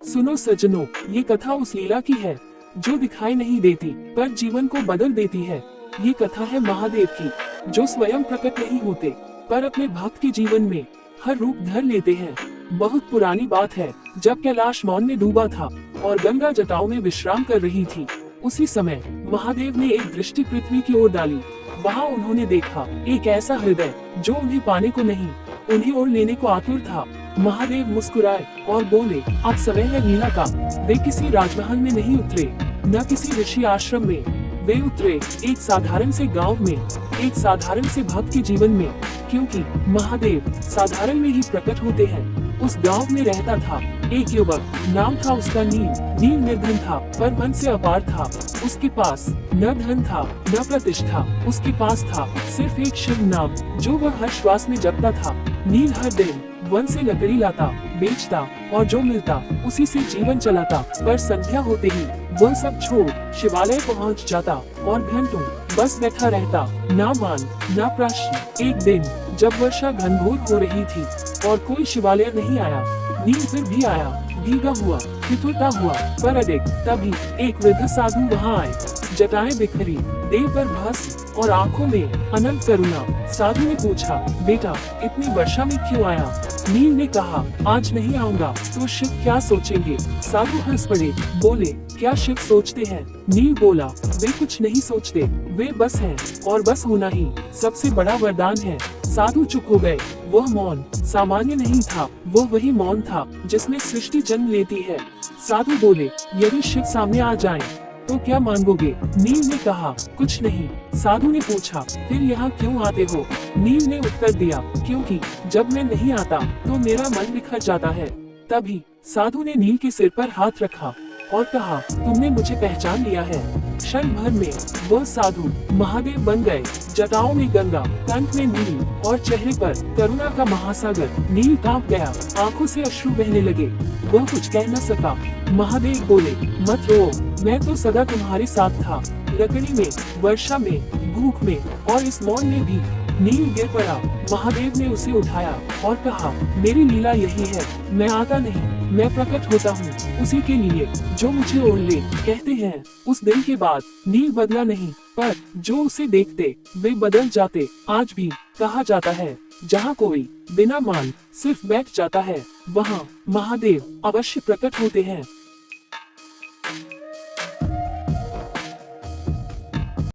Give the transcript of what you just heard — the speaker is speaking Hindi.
सुनो सज्जनों, ये कथा उस लीला की है जो दिखाई नहीं देती पर जीवन को बदल देती है। ये कथा है महादेव की, जो स्वयं प्रकट नहीं होते पर अपने भक्त के जीवन में हर रूप धर लेते हैं। बहुत पुरानी बात है, जब कैलाश मौन में डूबा था और गंगा जटाओं में विश्राम कर रही थी। उसी समय महादेव ने एक दृष्टि पृथ्वी की ओर डाली। वहाँ उन्होंने देखा एक ऐसा हृदय जो उन्हें पाने को नहीं, उन्हें ओर लेने को आतुर था। महादेव मुस्कुराए और बोले, अब समय है लीला का। वे किसी राजमहल में नहीं उतरे, न किसी ऋषि आश्रम में। वे उतरे एक साधारण से गांव में, एक साधारण से भक्त के जीवन में, क्योंकि महादेव साधारण में ही प्रकट होते हैं। उस गांव में रहता था एक युवक, नाम था उसका नील। नील निर्धन था पर मन से अपार था। उसके पास न धन था न प्रतिष्ठा, उसके पास था सिर्फ एक शिव नाम जो वह हर श्वास में जपता था। नील हर दिन वन से लकड़ी लाता, बेचता और जो मिलता उसी से जीवन चलाता। पर संध्या होते ही वह सब छोड़ शिवालय पहुंच जाता और घंटों बस बैठा रहता, ना मान ना प्रश्न। एक दिन जब वर्षा घनघोर हो रही थी और कोई शिवालय नहीं आया, नील फिर भी आया, भीगा हुआ, ठिठुरता हुआ पर अडिग। तभी एक वृद्ध साधु वहाँ आए, जटाएं बिखरी, देह पर भस्म और आंखों में अनंत करुणा। साधु ने पूछा, बेटा इतनी वर्षा में क्यों आया? नील ने कहा, आज नहीं आऊंगा तो शिव क्या सोचेंगे? साधु हंस पड़े, बोले, क्या शिव सोचते हैं? नील बोला, वे कुछ नहीं सोचते, वे बस हैं और बस होना ही सबसे बड़ा वरदान है। साधु चुप हो गए। वह मौन सामान्य नहीं था, वह वही मौन था जिसमें सृष्टि जन्म लेती है। साधु बोले, यदि शिव सामने आ जाएं, तो क्या मांगोगे? नील ने कहा, कुछ नहीं। साधु ने पूछा, फिर यहाँ क्यों आते हो? नील ने उत्तर दिया, क्योंकि जब मैं नहीं आता तो मेरा मन बिखर जाता है। तभी साधु ने नील के सिर पर हाथ रखा और कहा, तुमने मुझे पहचान लिया है। क्षण भर में वह साधु महादेव बन गए। जटाओं में गंगा, कंठ में नील और चेहरे पर करुणा का महासागर। नील कांप गया, आंखों से अश्रु बहने लगे। वह कुछ कह न सका। महादेव बोले, मत रो, मैं तो सदा तुम्हारे साथ था, लकड़ी में, वर्षा में, भूख में और इस मौन में भी। नील गिर पड़ा। महादेव ने उसे उठाया और कहा, मेरी लीला यही है, मैं आता नहीं, मैं प्रकट होता हूँ उसी के लिए जो मुझे ओढ़ ले। कहते हैं उस दिन के बाद नील बदला नहीं, पर जो उसे देखते वे बदल जाते। आज भी कहा जाता है, जहाँ कोई बिना मान सिर्फ बैठ जाता है, वहाँ महादेव अवश्य प्रकट होते हैं।